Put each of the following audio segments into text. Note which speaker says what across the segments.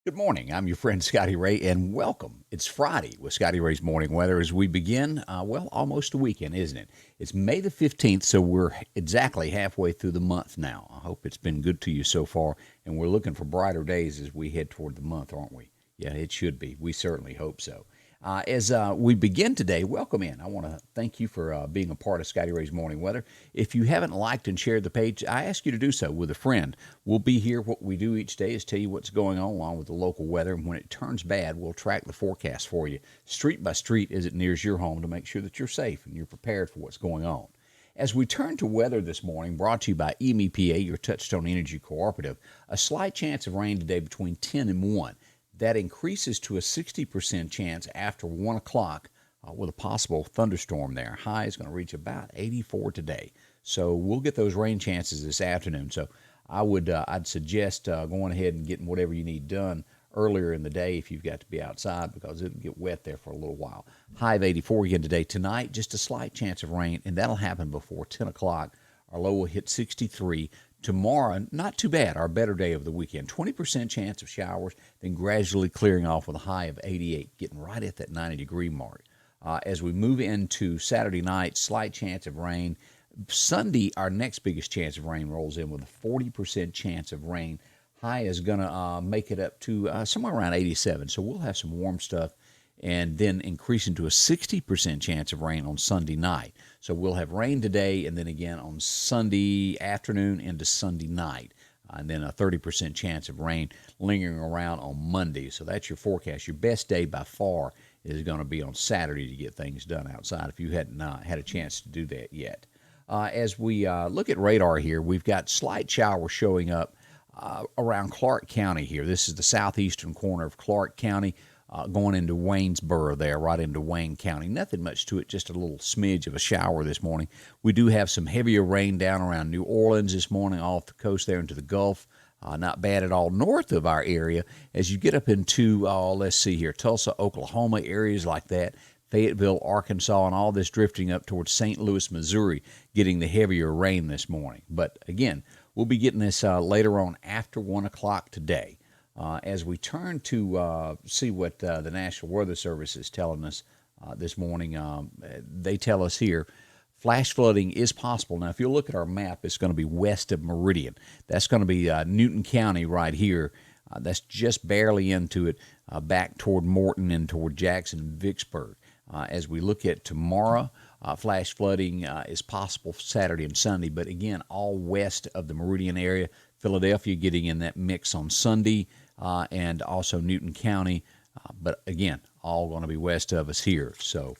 Speaker 1: Good morning. I'm your friend Scotty Ray, and welcome. It's Friday with Scotty Ray's Morning Weather as we begin, almost a weekend, isn't it? It's May the 15th, so we're exactly halfway through the month now. I hope it's been good to you so far, and we're looking for brighter days as we head toward the month, aren't we? Yeah, it should be. We certainly hope so. As we begin today, welcome in. I want to thank you for being a part of Scotty Ray's Morning Weather. If you haven't liked and shared the page, I ask you to do so with a friend. We'll be here. What we do each day is tell you what's going on along with the local weather. And when it turns bad, we'll track the forecast for you street by street as it nears your home to make sure that you're safe and you're prepared for what's going on. As we turn to weather this morning, brought to you by MEPA, your Touchstone Energy Cooperative, a slight chance of rain today between 10 and 1. That increases to a 60% chance after 1 o'clock with a possible thunderstorm there. High is going to reach about 84 today. So we'll get those rain chances this afternoon. So I'd suggest going ahead and getting whatever you need done earlier in the day if you've got to be outside because it'll get wet there for a little while. High of 84 again today. Tonight, just a slight chance of rain, and that'll happen before 10 o'clock. Our low will hit 63. Tomorrow, not too bad, our better day of the weekend. 20% chance of showers, then gradually clearing off with a high of 88, getting right at that 90-degree mark. As we move into Saturday night, slight chance of rain. Sunday, our next biggest chance of rain rolls in with a 40% chance of rain. High is going to make it up to somewhere around 87, so we'll have some warm stuff and then increasing to a 60% chance of rain on Sunday night. So we'll have rain today and then again on Sunday afternoon into Sunday night. And then a 30% chance of rain lingering around on Monday. So that's your forecast. Your best day by far is going to be on Saturday to get things done outside if you hadn't had a chance to do that yet. As we look at radar here, we've got slight showers showing up around Clark County here. This is the southeastern corner of Clark County. Going into Waynesboro there, right into Wayne County. Nothing much to it, just a little smidge of a shower this morning. We do have some heavier rain down around New Orleans this morning, off the coast there into the Gulf. Not bad at all north of our area. As you get up into, let's see here, Tulsa, Oklahoma, areas like that, Fayetteville, Arkansas, and all this drifting up towards St. Louis, Missouri, getting the heavier rain this morning. But again, we'll be getting this later on after 1 o'clock today. As we turn to see what the National Weather Service is telling us this morning, they tell us here flash flooding is possible. Now, if you look at our map, it's going to be west of Meridian. That's going to be Newton County right here. That's just barely into it, back toward Morton and toward Jackson and Vicksburg. As we look at tomorrow, flash flooding is possible Saturday and Sunday, but again, all west of the Meridian area. Philadelphia getting in that mix on Sunday. And also Newton County, but again, all going to be west of us here. So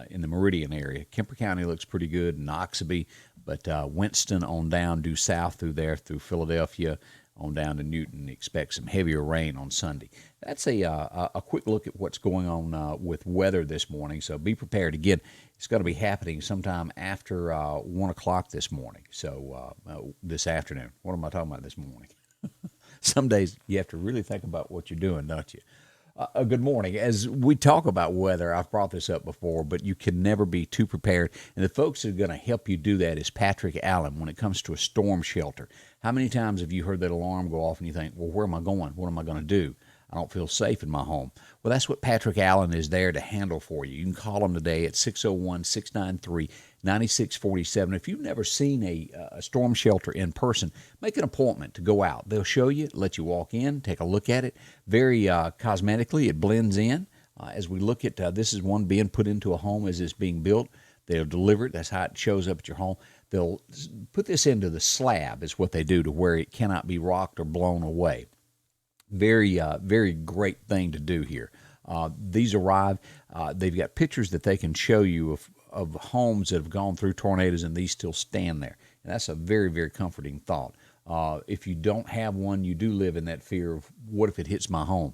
Speaker 1: in the Meridian area, Kemper County looks pretty good, Noxubee, but Winston on down due south through there, through Philadelphia, on down to Newton. Expect some heavier rain on Sunday. That's a quick look at what's going on with weather this morning, so be prepared. Again, it's going to be happening sometime after 1 o'clock this morning, so this afternoon. What am I talking about this morning? Some days you have to really think about what you're doing, don't you? Good morning. As we talk about weather, I've brought this up before, but you can never be too prepared. And the folks that are going to help you do that is Patrick Allen when it comes to a storm shelter. How many times have you heard that alarm go off and you think, well, where am I going? What am I going to do? I don't feel safe in my home. Well, that's what Patrick Allen is there to handle for you. You can call him today at 601-693-9647. If you've never seen a storm shelter in person, make an appointment to go out. They'll show you, let you walk in, take a look at it. Very cosmetically, it blends in. As we look at this is one being put into a home as it's being built. They'll deliver it. That's how it shows up at your home. They'll put this into the slab is what they do to where it cannot be rocked or blown away. Very, very great thing to do here. These arrive. They've got pictures that they can show you of homes that have gone through tornadoes, and these still stand there. And that's a very, very comforting thought. If you don't have one, you do live in that fear of what if it hits my home.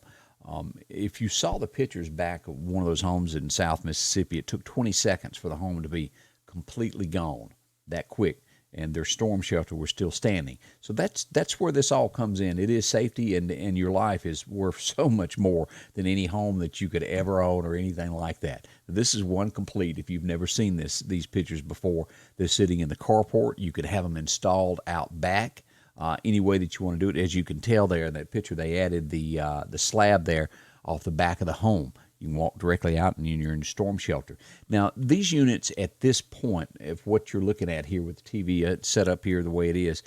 Speaker 1: If you saw the pictures back of one of those homes in South Mississippi, it took 20 seconds for the home to be completely gone that quick. And their storm shelter was still standing. So that's where this all comes in. It is safety, and your life is worth so much more than any home that you could ever own or anything like that. This is one complete. If you've never seen these pictures before, they're sitting in the carport. You could have them installed out back. any way that you want to do it. As you can tell there in that picture, they added the slab there off the back of the home. You can walk directly out and you're in storm shelter. Now, these units at this point, if what you're looking at here with the TV set up here the way it is,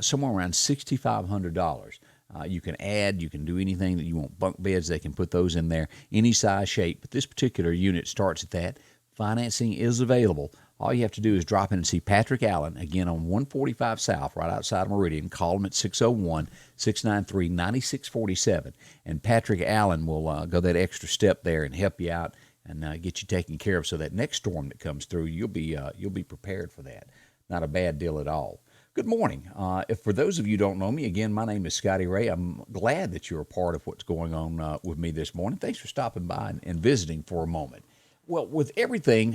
Speaker 1: somewhere around $6,500. You can add, you can do anything that you want. Bunk beds, they can put those in there, any size, shape. But this particular unit starts at that. Financing is available. All you have to do is drop in and see Patrick Allen, again on 145 South, right outside of Meridian. Call him at 601-693-9647. And Patrick Allen will go that extra step there and help you out and get you taken care of. So that next storm that comes through, you'll be prepared for that. Not a bad deal at all. Good morning. If for those of you who don't know me, again, my name is Scotty Ray. I'm glad that you're a part of what's going on with me this morning. Thanks for stopping by and visiting for a moment. Well, with everything,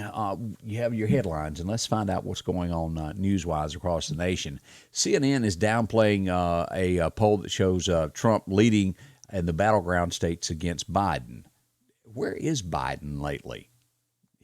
Speaker 1: you have your headlines, and let's find out what's going on news-wise across the nation. CNN is downplaying a poll that shows Trump leading in the battleground states against Biden. Where is Biden lately?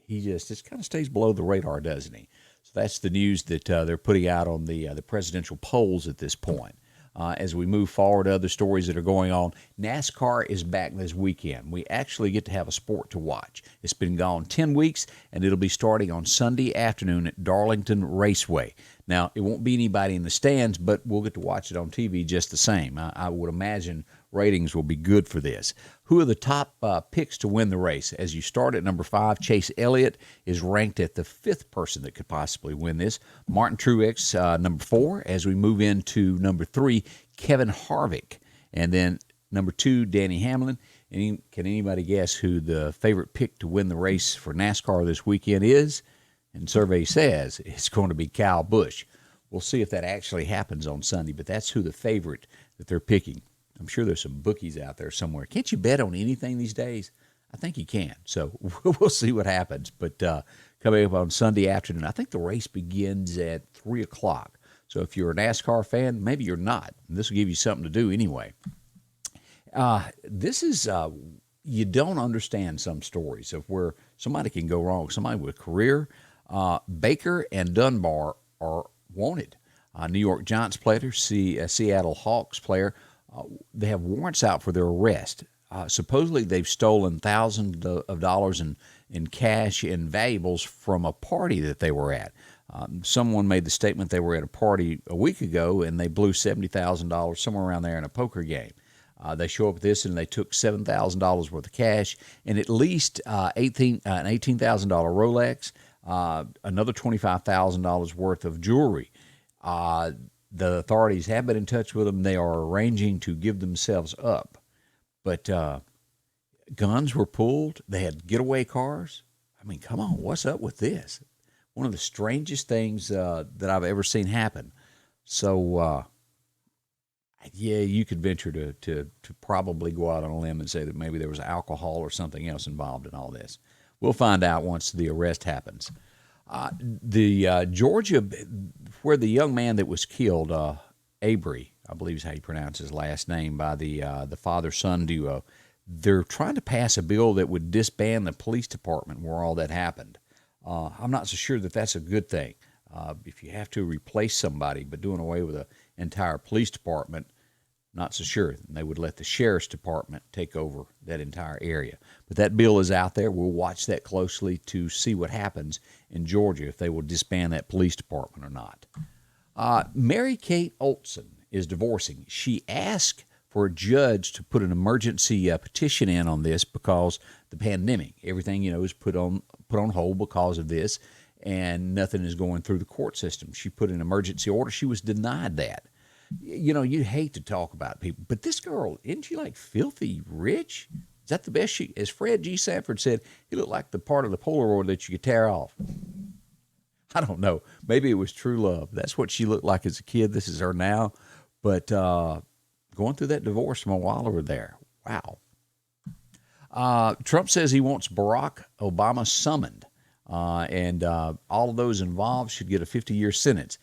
Speaker 1: He just kind of stays below the radar, doesn't he? So that's the news that they're putting out on the presidential polls at this point. As we move forward to other stories that are going on, NASCAR is back this weekend. We actually get to have a sport to watch. It's been gone 10 weeks, and it'll be starting on Sunday afternoon at Darlington Raceway. Now, it won't be anybody in the stands, but we'll get to watch it on TV just the same. I would imagine ratings will be good for this. Who are the top picks to win the race? As you start at number 5, Chase Elliott is ranked at the 5th person that could possibly win this. Martin Truex, number 4. As we move into number 3, Kevin Harvick. And then number 2, Danny Hamlin. And can anybody guess who the favorite pick to win the race for NASCAR this weekend is? And survey says it's going to be Kyle Busch. We'll see if that actually happens on Sunday, but that's who the favorite that they're picking. I'm sure there's some bookies out there somewhere. Can't you bet on anything these days? I think you can. So we'll see what happens. But coming up on Sunday afternoon, I think the race begins at 3 o'clock. So if you're a NASCAR fan, maybe you're not. This will give you something to do anyway. This is, you don't understand some stories of where somebody can go wrong. Somebody with a career. Baker and Dunbar are wanted. New York Giants player, Seattle Hawks player, they have warrants out for their arrest. Supposedly, they've stolen thousands of dollars in cash and valuables from a party that they were at. Someone made the statement they were at a party a week ago and they blew $70,000 somewhere around there in a poker game. They show up at this and they took $7,000 worth of cash and at least an $18,000 Rolex, another $25,000 worth of jewelry. The authorities have been in touch with them. They are arranging to give themselves up. But guns were pulled. They had getaway cars. I mean, come on, what's up with this? One of the strangest things that I've ever seen happen. So, yeah, you could venture to probably go out on a limb and say that maybe there was alcohol or something else involved in all this. We'll find out once the arrest happens. The Georgia, where the young man that was killed, Avery, I believe is how you pronounce his last name, by the father-son duo, they're trying to pass a bill that would disband the police department where all that happened. I'm not so sure that that's a good thing. If you have to replace somebody, but doing away with an entire police department, not so sure. And they would let the sheriff's department take over that entire area. But that bill is out there. We'll watch that closely to see what happens in Georgia, if they will disband that police department or not. Mary Kate Olsen is divorcing. She asked for a judge to put an emergency petition in on this because the pandemic, everything, is put on hold because of this, and nothing is going through the court system. She put an emergency order. She was denied that. You hate to talk about people, but this girl, isn't she like filthy rich? Is that the best she, as Fred G. Sanford said, he looked like the part of the Polaroid that you could tear off. I don't know. Maybe it was true love. That's what she looked like as a kid. This is her now. But going through that divorce from a while over there. Wow. Trump says he wants Barack Obama summoned, and all of those involved should get a 50-year sentence.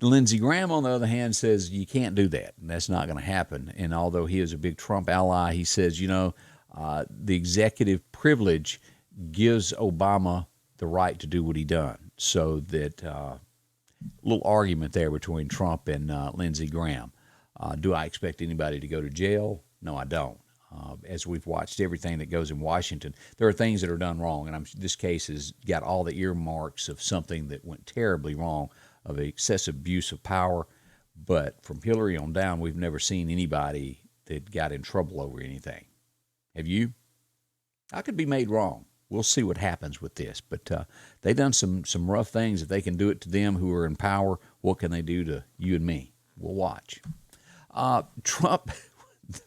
Speaker 1: Lindsey Graham, on the other hand, says you can't do that, and that's not going to happen. And although he is a big Trump ally, he says, the executive privilege gives Obama the right to do what he done. So that little argument there between Trump and Lindsey Graham. Do I expect anybody to go to jail? No, I don't. As we've watched everything that goes in Washington, there are things that are done wrong, and this case has got all the earmarks of something that went terribly wrong, of excessive abuse of power. But from Hillary on down, we've never seen anybody that got in trouble over anything. Have you? I could be made wrong. We'll see what happens with this. But they've done some rough things. If they can do it to them who are in power, what can they do to you and me? We'll watch. Trump,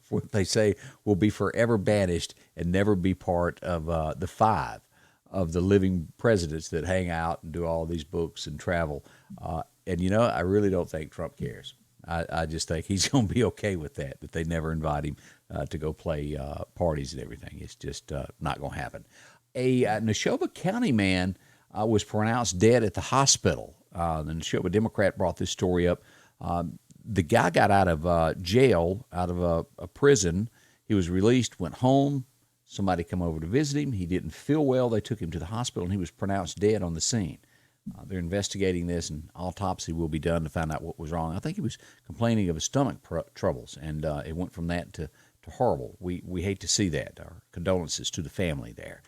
Speaker 1: what they say, will be forever banished and never be part of the five of the living presidents that hang out and do all these books and travel. And, I really don't think Trump cares. I just think he's going to be okay with that they never invite him to go play parties and everything. It's just not going to happen. A Neshoba County man was pronounced dead at the hospital. The Neshoba Democrat brought this story up. The guy got out of jail, out of a prison. He was released, went home. Somebody come over to visit him. He didn't feel well. They took him to the hospital, and he was pronounced dead on the scene. They're investigating this, and autopsy will be done to find out what was wrong. I think he was complaining of his stomach troubles, and it went from that to horrible. We hate to see that. Our condolences to the family there.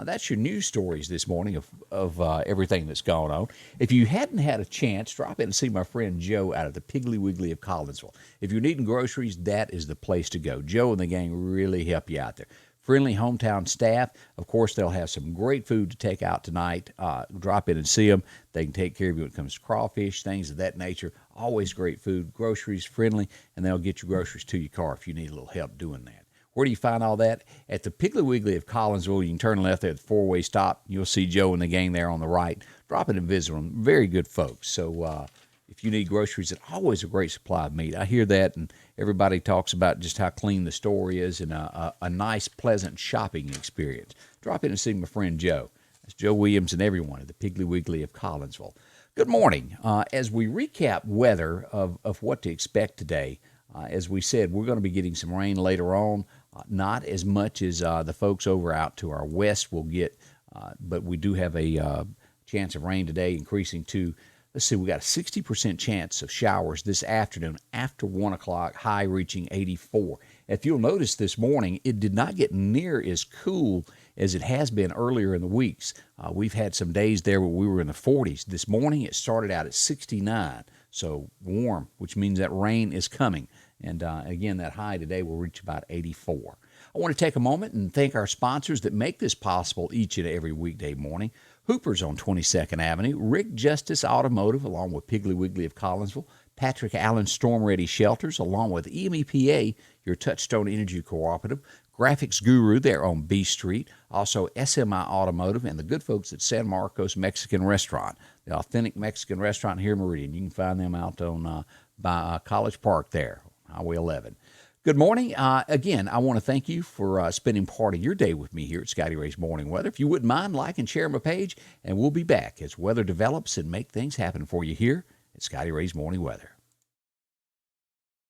Speaker 1: That's your news stories this morning of everything that's gone on. If you hadn't had a chance, drop in and see my friend Joe out of the Piggly Wiggly of Collinsville. If you're needing groceries, that is the place to go. Joe and the gang really help you out there. Friendly hometown staff. Of course, they'll have some great food to take out tonight. Drop in and see them. They can take care of you when it comes to crawfish, things of that nature. Always great food, groceries, friendly, and they'll get your groceries to your car if you need a little help doing that. Where do you find all that? At the Piggly Wiggly of Collinsville. You can turn left there at the four-way stop. You'll see Joe and the gang there on the right. Drop in and visit them. Very good folks. So if you need groceries, it's always a great supply of meat. I hear that, and everybody talks about just how clean the store is and a nice, pleasant shopping experience. Drop in and see my friend Joe. That's Joe Williams and everyone at the Piggly Wiggly of Collinsville. Good morning. As we recap weather of what to expect today, as we said, we're going to be getting some rain later on. Not as much as the folks over out to our west will get, but we do have a chance of rain today, increasing to, let's see, we got a 60% chance of showers this afternoon after 1 o'clock, high reaching 84. If you'll notice this morning, it did not get near as cool as it has been earlier in the weeks. We've had some days there where we were in the 40s. This morning, it started out at 69, so warm, which means that rain is coming. And again, that high today will reach about 84. I want to take a moment and thank our sponsors that make this possible each and every weekday morning. Hooper's on 22nd Avenue, Rick Justice Automotive, along with Piggly Wiggly of Collinsville, Patrick Allen Storm Ready Shelters, along with EMEPA, your Touchstone Energy Cooperative, Graphics Guru there on B Street, also SMI Automotive, and the good folks at San Marcos Mexican Restaurant, the authentic Mexican restaurant here in Meridian. You can find them out on by College Park there, Highway 11. Good morning. Again, I want to thank you for spending part of your day with me here at Scotty Ray's Morning Weather. If you wouldn't mind, like and share my page, and we'll be back as weather develops and make things happen for you here at Scotty Ray's Morning Weather.